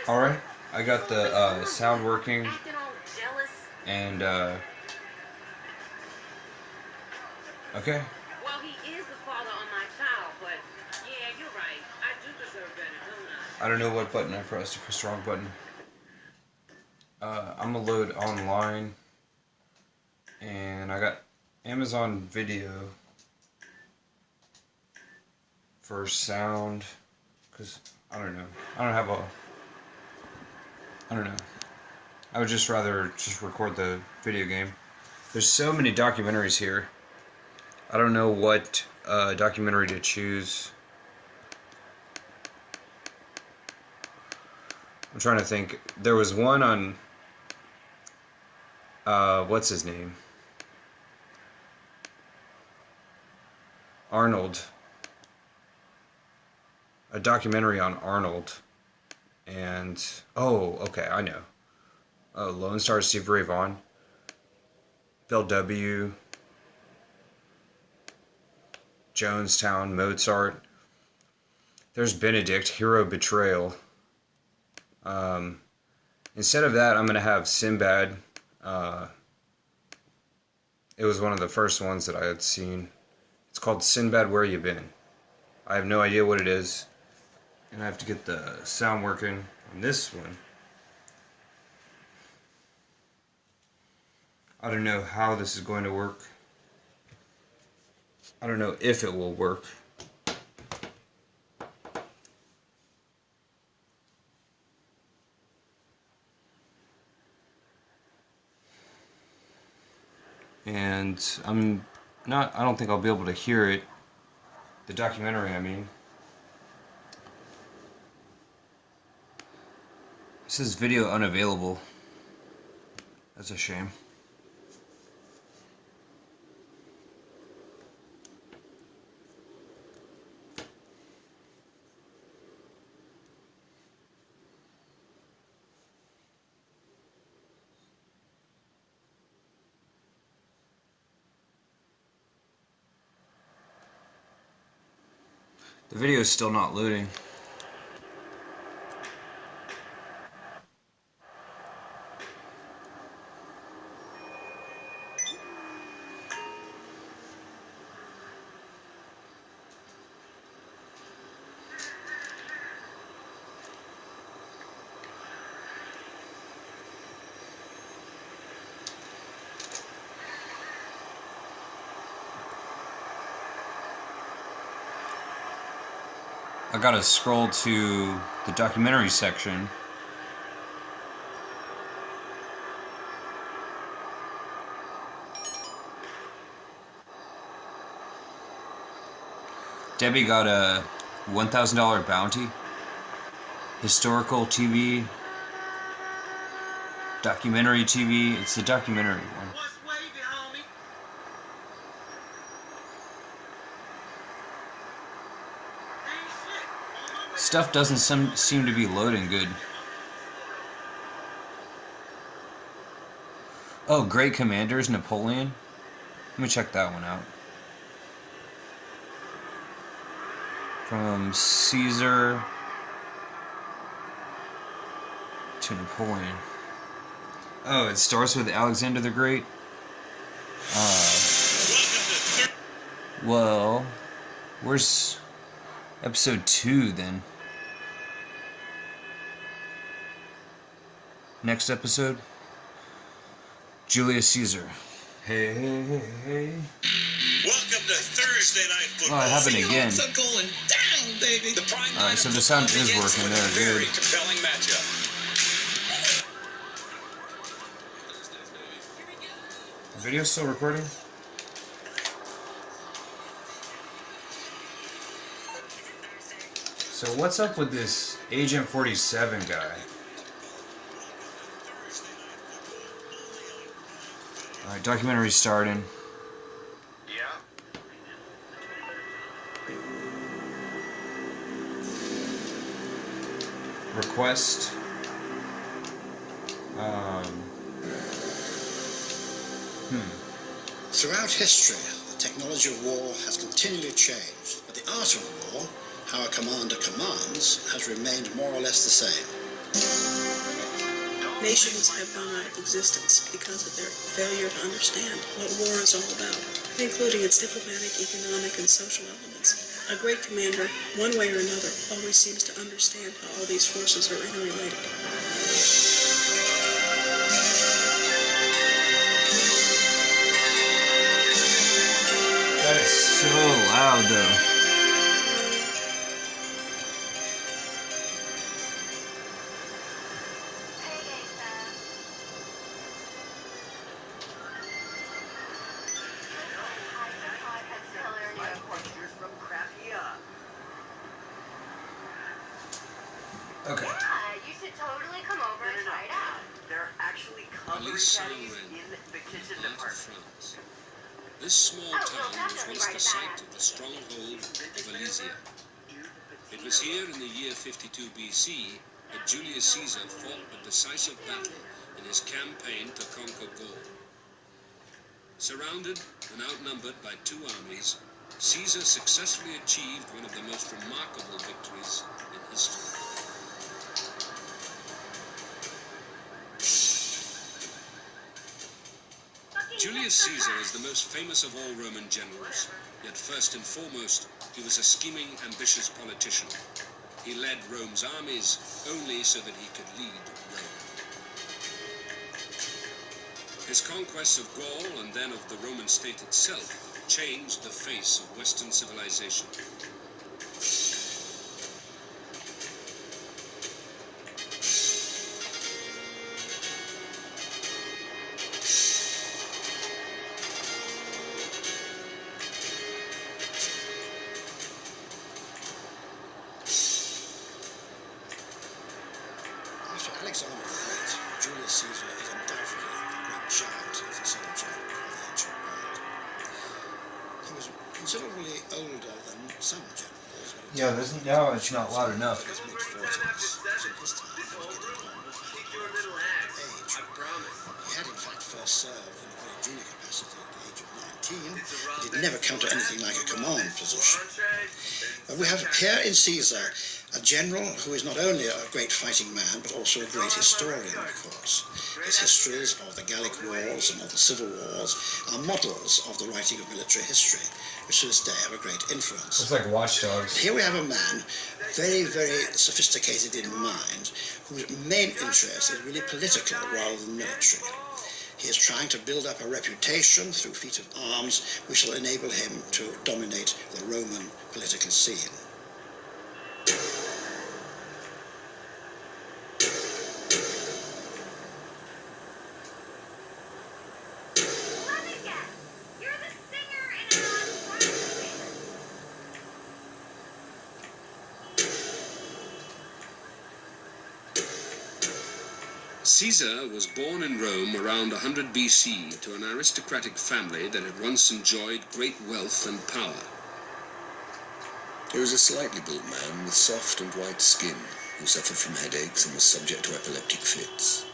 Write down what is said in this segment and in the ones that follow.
Alright, I got the sound working, and okay. Well, he is the father of my child, but yeah, you're right. I do deserve better, don't I don't know what button I pressed. I pressed the wrong button. I'm gonna load online, and I got Amazon Video for sound, because I don't know. I don't know. I would just rather just record the video game. There's so many documentaries here. I don't know what documentary to choose. I'm trying to think. There was one on what's his name? Arnold. A documentary on Arnold. And oh, okay, I know. Lone Star Steve Ray Vaughan. Bill W. Jonestown, Mozart. There's Benedict, Hero Betrayal. Instead of that, I'm going to have Sinbad. It was one of the first ones that I had seen. It's called Sinbad, Where You Been? I have no idea what it is. And I have to get the sound working on this one. I don't know how this is going to work. I don't know if it will work. And I don't think I'll be able to hear it. The documentary, I mean. It says video unavailable. That's a shame. The video is still not loading. I gotta scroll to the documentary section. Debbie got a $1,000 bounty. Historical TV. Documentary TV. It's the documentary one. Stuff doesn't seem to be loading good. Oh, Great Commanders, Napoleon. Let me check that one out. From Caesar to Napoleon. Oh, it starts with Alexander the Great. Well, where's episode 2 then? Next episode, Julius Caesar. Hey, hey, hey, hey. Welcome to Thursday Night Football. Oh, it happened again. Going down, baby. The prime Alright, so the sound is working there. Very Good. compelling matchup. The video's still recording? So what's up with this Agent 47 guy? Alright, documentary starting. Yeah. Request. Throughout history, the technology of war has continually changed, but the art of war, how a commander commands, has remained more or less the same. Nations have gone out of existence because of their failure to understand what war is all about, including its diplomatic, economic, and social elements. A great commander, one way or another, always seems to understand how all these forces are interrelated. That is so loud, though. Okay. Yeah, you should totally come over and try it out. They're actually covering caddies in the kitchen department. This small Oh, town we'll was definitely once write the that site out. of the stronghold of Alesia. It was here in the year 52 BC that Julius Caesar fought a decisive battle in his campaign to conquer Gaul. Surrounded and outnumbered by two armies, Caesar successfully achieved one of the most remarkable victories in history. Julius Caesar is the most famous of all Roman generals, yet first and foremost, he was a scheming, ambitious politician. He led Rome's armies only so that he could lead Rome. His conquests of Gaul and then of the Roman state itself changed the face of Western civilization. After Alexander the Great, Julius Caesar is undoubtedly the great giant of the soldier of the ancient world. He was considerably older than some generals. Yeah, now it's not loud enough. His mid-40s. In his time, he was getting on with Kick your little ass. age. I promise. He had in fact first served in a very junior capacity at the age of 19. He did never come to anything like a command position. But we have here in Caesar a general who is not only a great fighting man, but also a great historian, of course. His histories of the Gallic Wars and of the Civil Wars are models of the writing of military history, which to this day have a great influence. It's like Watch Dogs. Here we have a man, very, very sophisticated in mind, whose main interest is really political rather than military. He is trying to build up a reputation through feat of arms which will enable him to dominate the Roman political scene. Let me guess. You're the singer in an ensemble. Caesar was born in Rome around 100 BC to an aristocratic family that had once enjoyed great wealth and power. He was a slightly built man with soft and white skin who suffered from headaches and was subject to epileptic fits.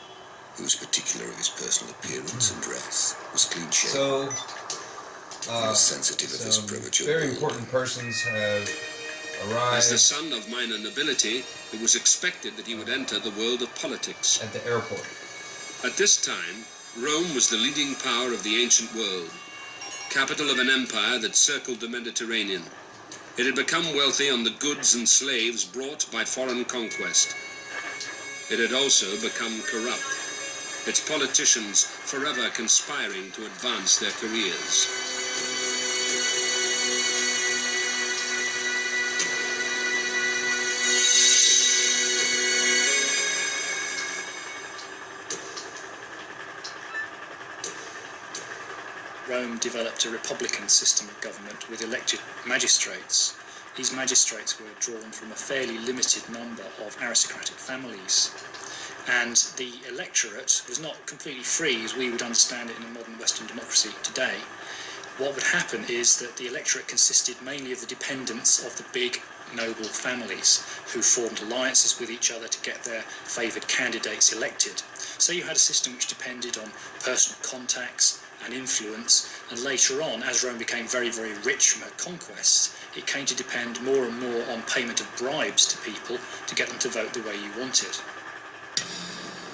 He was particular of his personal appearance and dress, was clean-shaven, So, and was sensitive of his some premature very balding. important persons have arrived As the son of minor nobility, it was expected that he would enter the world of politics. at the airport. At this time, Rome was the leading power of the ancient world, capital of an empire that circled the Mediterranean. It had become wealthy on the goods and slaves brought by foreign conquest. It had also become corrupt, its politicians forever conspiring to advance their careers. Rome developed a republican system of government with elected magistrates. These magistrates were drawn from a fairly limited number of aristocratic families. And the electorate was not completely free as we would understand it in a modern Western democracy today. What would happen is that the electorate consisted mainly of the dependents of the big noble families who formed alliances with each other to get their favoured candidates elected. So you had a system which depended on personal contacts and influence, and later on, as Rome became very, very rich from her conquests, it came to depend more and more on payment of bribes to people to get them to vote the way you wanted.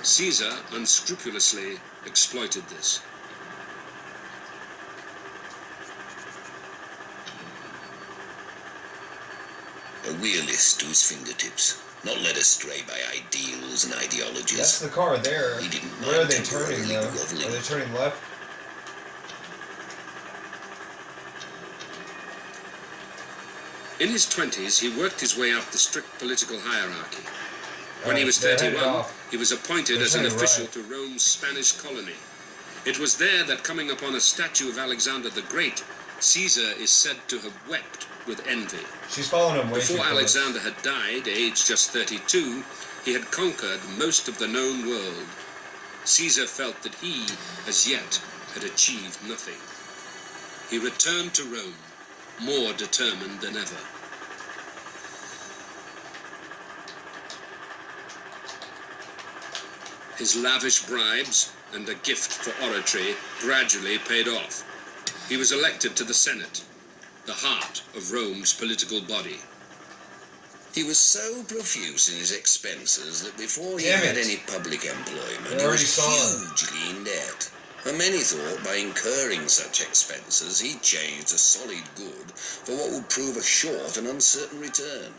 Caesar unscrupulously exploited this. A realist to his fingertips, not led astray by ideals and ideologies. That's the car there. He didn't Where are mind they turning temporarily though? groveling. Are they turning left? In his 20s, he worked his way up the strict political hierarchy. When he was they're headed 31, off. he was appointed They're as an headed official right. to Rome's Spanish colony. It was there that, coming upon a statue of Alexander the Great, Caesar is said to have wept with envy. She's following him way too Before close. Alexander had died, aged just 32, he had conquered most of the known world. Caesar felt that he, as yet, had achieved nothing. He returned to Rome, more determined than ever. His lavish bribes and a gift for oratory gradually paid off. He was elected to the Senate, the heart of Rome's political body. He was so profuse in his expenses that before he Damn had it. any public employment, I he already was saw it. hugely in debt. And many thought by incurring such expenses he changed a solid good for what would prove a short and uncertain return.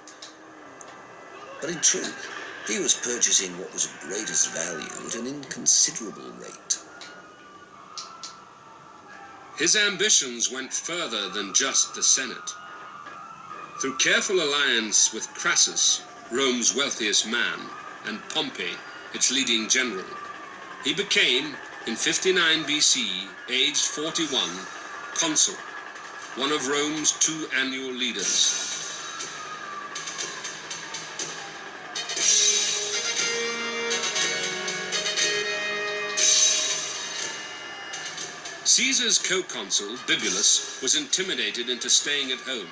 But in truth, he was purchasing what was of greatest value at an inconsiderable rate. His ambitions went further than just the Senate. Through careful alliance with Crassus, Rome's wealthiest man, and Pompey, its leading general, he became, in 59 BC, aged 41, consul, one of Rome's 2 annual leaders. Caesar's co-consul, Bibulus, was intimidated into staying at home.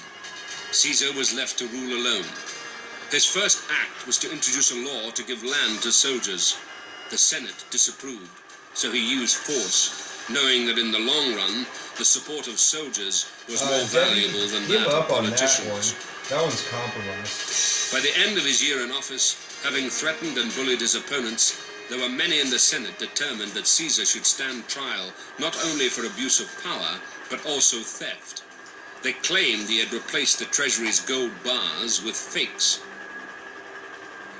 Caesar was left to rule alone. His first act was to introduce a law to give land to soldiers. The Senate disapproved, so he used force, knowing that in the long run, the support of soldiers was more valuable than Give that of up on that politicians. one. That one's compromised. By the end of his year in office, having threatened and bullied his opponents, there were many in the Senate determined that Caesar should stand trial not only for abuse of power, but also theft. They claimed he had replaced the treasury's gold bars with fakes.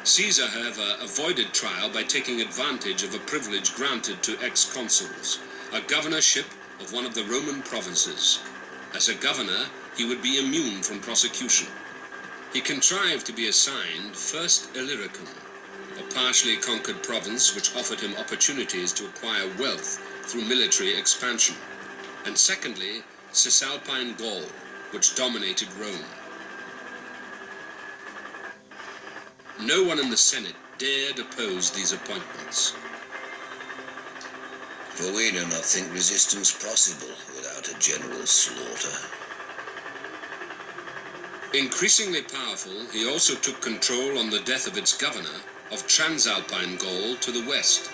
Caesar, however, avoided trial by taking advantage of a privilege granted to ex-consuls, a governorship of one of the Roman provinces. As a governor, he would be immune from prosecution. He contrived to be assigned first Illyricum, a partially conquered province which offered him opportunities to acquire wealth through military expansion, and secondly, Cisalpine Gaul, which dominated Rome. No one in the Senate dared oppose these appointments. For we do not think resistance possible without a general slaughter. Increasingly powerful, he also took control on the death of its governor of Transalpine Gaul to the west.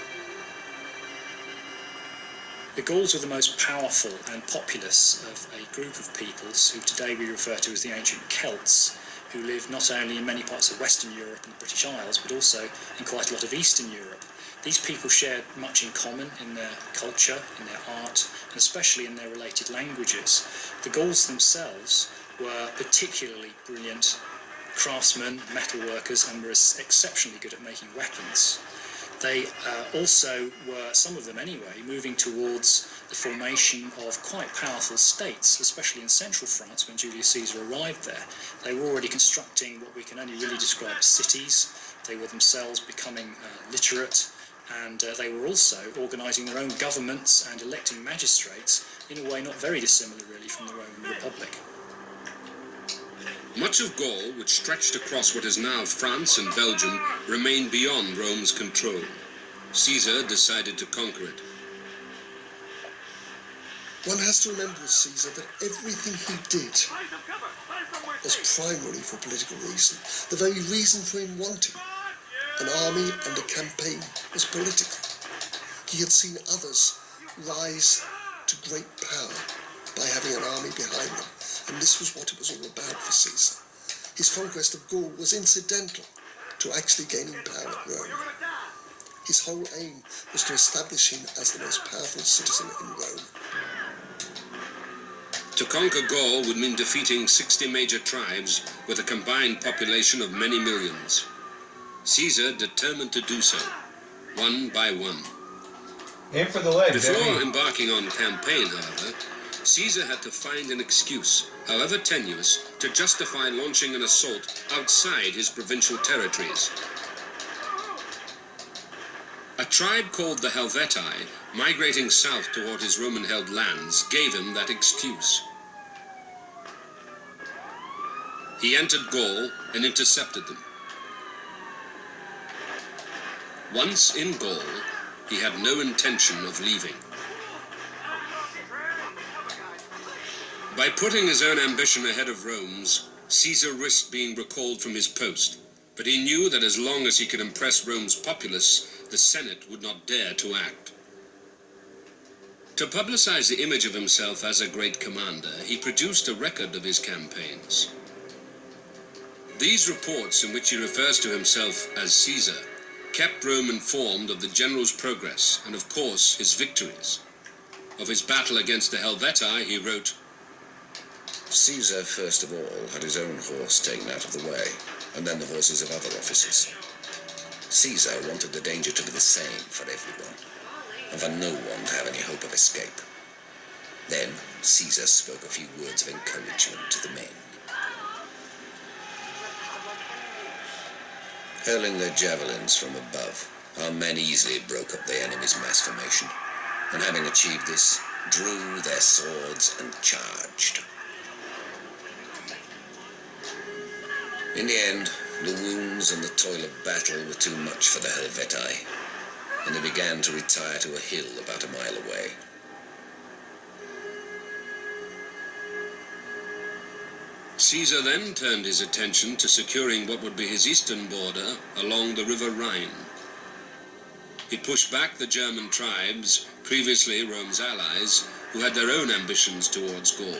The Gauls were the most powerful and populous of a group of peoples who today we refer to as the ancient Celts, who lived not only in many parts of Western Europe and the British Isles, but also in quite a lot of Eastern Europe. These people shared much in common in their culture, in their art, and especially in their related languages. The Gauls themselves were particularly brilliant craftsmen, metalworkers, and were exceptionally good at making weapons. They also were, some of them anyway, moving towards the formation of quite powerful states, especially in central France when Julius Caesar arrived there. They were already constructing what we can only really describe as cities. They were themselves becoming literate, and they were also organising their own governments and electing magistrates in a way not very dissimilar really from the Roman Republic. Much of Gaul, which stretched across what is now France and Belgium, remained beyond Rome's control. Caesar decided to conquer it. One has to remember with Caesar that everything he did was primarily for political reason. The very reason for him wanting an army and a campaign was political. He had seen others rise to great power by having an army behind them, and this was what it was all about for Caesar. His conquest of Gaul was incidental to actually gaining power at Rome. His whole aim was to establish him as the most powerful citizen in Rome. To conquer Gaul would mean defeating 60 major tribes with a combined population of many millions. Caesar determined to do so, one by one. Aim for the leg, Before Debbie. embarking on campaign, however, Caesar had to find an excuse, however tenuous, to justify launching an assault outside his provincial territories. A tribe called the Helvetii, migrating south toward his Roman-held lands, gave him that excuse. He entered Gaul and intercepted them. Once in Gaul, he had no intention of leaving. By putting his own ambition ahead of Rome's, Caesar risked being recalled from his post, but he knew that as long as he could impress Rome's populace, the Senate would not dare to act. To publicize the image of himself as a great commander, he produced a record of his campaigns. These reports, in which he refers to himself as Caesar, kept Rome informed of the general's progress and, of course, his victories. Of his battle against the Helvetii, he wrote, Caesar, first of all, had his own horse taken out of the way, and then the horses of other officers. Caesar wanted the danger to be the same for everyone, and for no one to have any hope of escape. Then Caesar spoke a few words of encouragement to the men. Hurling their javelins from above, our men easily broke up the enemy's mass formation, and having achieved this, drew their swords and charged. In the end, the wounds and the toil of battle were too much for the Helvetii, and they began to retire to a hill about a mile away. Caesar then turned his attention to securing what would be his eastern border along the river Rhine. He pushed back the German tribes, previously Rome's allies, who had their own ambitions towards Gaul.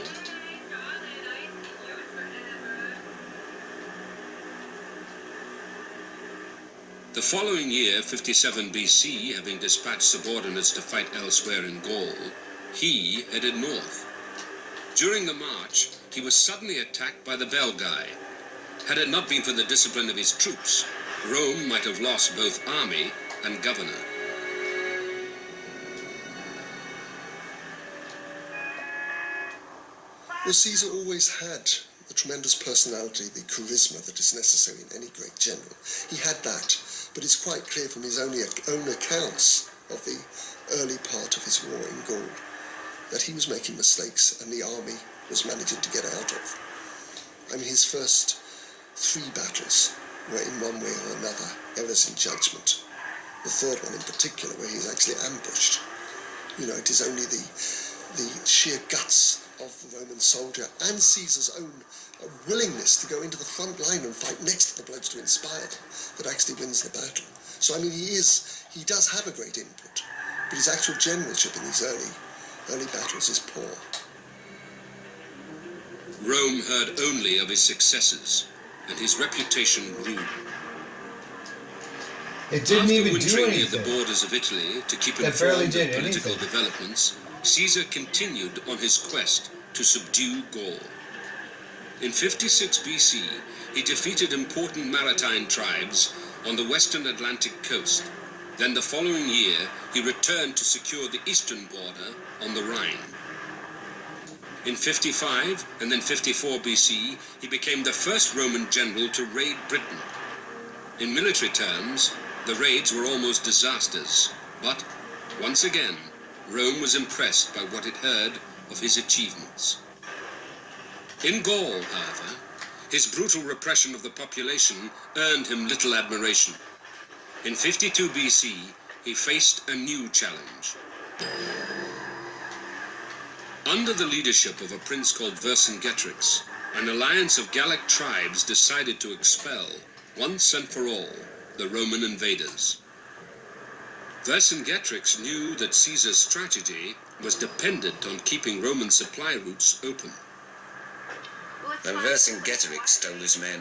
The following year, 57 BC, having dispatched subordinates to fight elsewhere in Gaul, he headed north. During the march, he was suddenly attacked by the Belgae. Had it not been for the discipline of his troops, Rome might have lost both army and governor. Well, Caesar always had the tremendous personality, the charisma that is necessary in any great general. He had that, but it's quite clear from his own accounts of the early part of his war in Gaul that he was making mistakes and the army was managing to get out of. I mean, his first 3 battles were in one way or another errors in judgment. The third one in particular, where he is actually ambushed. You know, it is only the sheer guts of the Roman soldier and Caesar's own willingness to go into the front line and fight next to the bloods to inspire them that actually wins the battle. So I mean, he does have a great input, but his actual generalship in these early battles is poor. Rome heard only of his successes, and his reputation grew. It didn't After even do wintering near anything. the borders of Italy to keep That barely informed did of political anything. developments, Caesar continued on his quest to subdue Gaul. In 56 BC, he defeated important maritime tribes on the western Atlantic coast. Then the following year, he returned to secure the eastern border on the Rhine. In 55 and then 54 BC, he became the first Roman general to raid Britain. In military terms, the raids were almost disasters, but once again, Rome was impressed by what it heard of his achievements. In Gaul, however, his brutal repression of the population earned him little admiration. In 52 BC, he faced a new challenge. Under the leadership of a prince called Vercingetorix, an alliance of Gallic tribes decided to expel, once and for all, the Roman invaders. Vercingetorix knew that Caesar's strategy was dependent on keeping Roman supply routes open. When Vercingetorix told his men,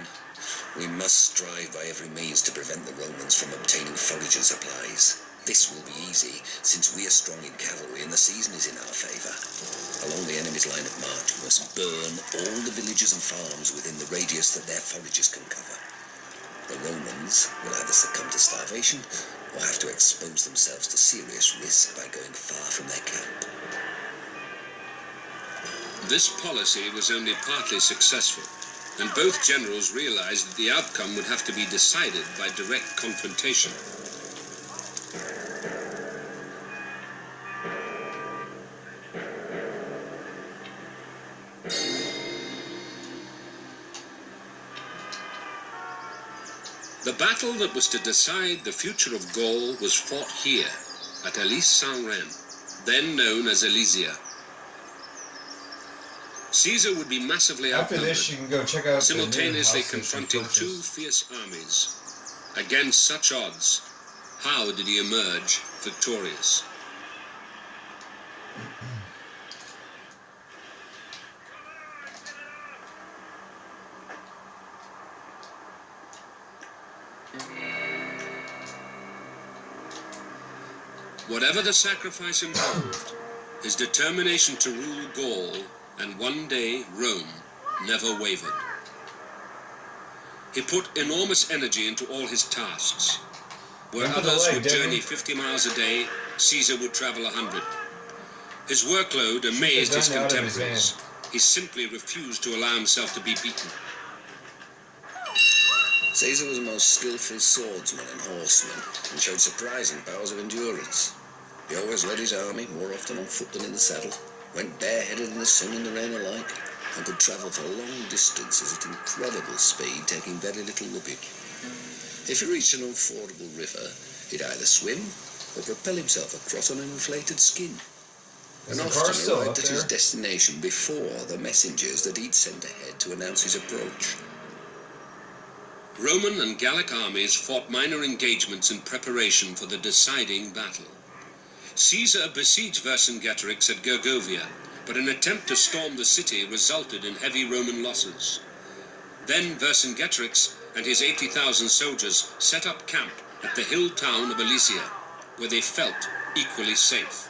We must strive by every means to prevent the Romans from obtaining forage and supplies. This will be easy, since we are strong in cavalry and the season is in our favour. Along the enemy's line of march, we must burn all the villages and farms within the radius that their forages can cover. The Romans will either succumb to starvation or have to expose themselves to serious risk by going far from their camp. This policy was only partly successful, and both generals realized that the outcome would have to be decided by direct confrontation. The battle that was to decide the future of Gaul was fought here, at Elyse-Saint-Ren, then known as Elysia. Caesar would be massively After outnumbered, this, you can go check out simultaneously the new houses and confronting two churches. fierce armies. Against such odds, how did he emerge victorious? Whatever the sacrifice involved, his determination to rule Gaul and one day Rome never wavered. He put enormous energy into all his tasks. Where Look at the others leg, would Devin. journey 50 miles a day, Caesar would travel 100. His workload amazed his gun out of his contemporaries. He simply refused to allow himself to be beaten. Caesar was a most skillful swordsman and horseman, and showed surprising powers of endurance. He always led his army, more often on foot than in the saddle, went bareheaded in the sun and the rain alike, and could travel for long distances at incredible speed, taking very little luggage. If he reached an unfordable river, he'd either swim or propel himself across on an inflated skin, Is and the car often still arrived up at his there? destination before the messengers that he'd sent ahead to announce his approach. Roman and Gallic armies fought minor engagements in preparation for the deciding battle. Caesar besieged Vercingetorix at Gergovia, but an attempt to storm the city resulted in heavy Roman losses. Then Vercingetorix and his 80,000 soldiers set up camp at the hill town of Elysia, where they felt equally safe.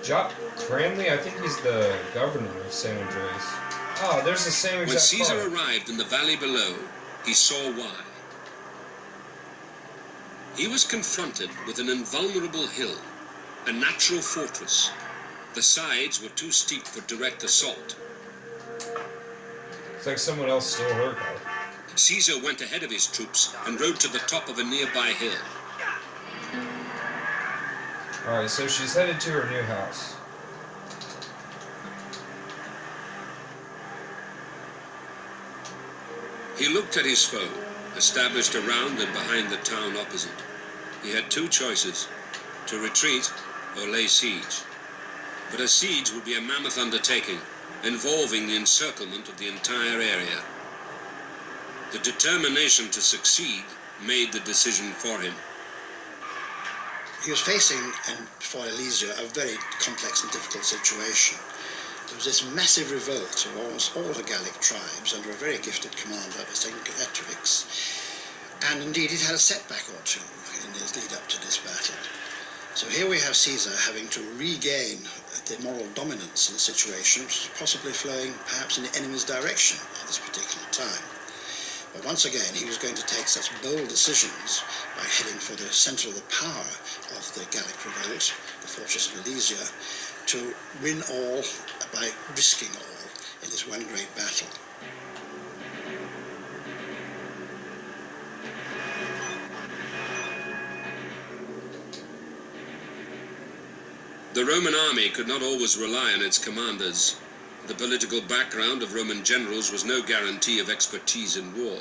Jock Cranley, I think he's the governor of San Andreas. Oh, there's the same exact When Caesar car. arrived in the valley below, he saw why. He was confronted with an invulnerable hill, a natural fortress. The sides were too steep for direct assault. It's like someone else stole her car. Caesar went ahead of his troops and rode to the top of a nearby hill. Alright, so she's headed to her new house. He looked at his foe, established around and behind the town opposite. He had two choices, to retreat or lay siege. But a siege would be a mammoth undertaking, involving the encirclement of the entire area. The determination to succeed made the decision for him. He was facing, before Elysia, a very complex and difficult situation. There was this massive revolt of almost all the Gallic tribes under a very gifted commander, Vercingetorix, and indeed he'd had a setback or two in his lead up to this battle. So here we have Caesar having to regain the moral dominance in the situation, possibly flowing perhaps in the enemy's direction at this particular time. But once again, he was going to take such bold decisions by heading for the centre of the power of the Gallic revolt, the fortress of Elysia, to win all by risking all in this one great battle. The Roman army could not always rely on its commanders. The political background of Roman generals was no guarantee of expertise in war.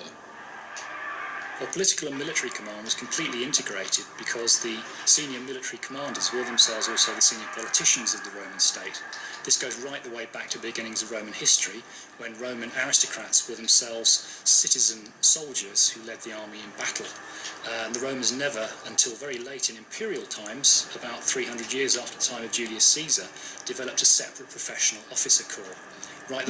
Well, political and military command was completely integrated because the senior military commanders were themselves also the senior politicians of the Roman state. This goes right the way back to the beginnings of Roman history, when Roman aristocrats were themselves citizen soldiers who led the army in battle. And the Romans never, until very late in imperial times, about 300 years after the time of Julius Caesar, developed a separate professional officer corps.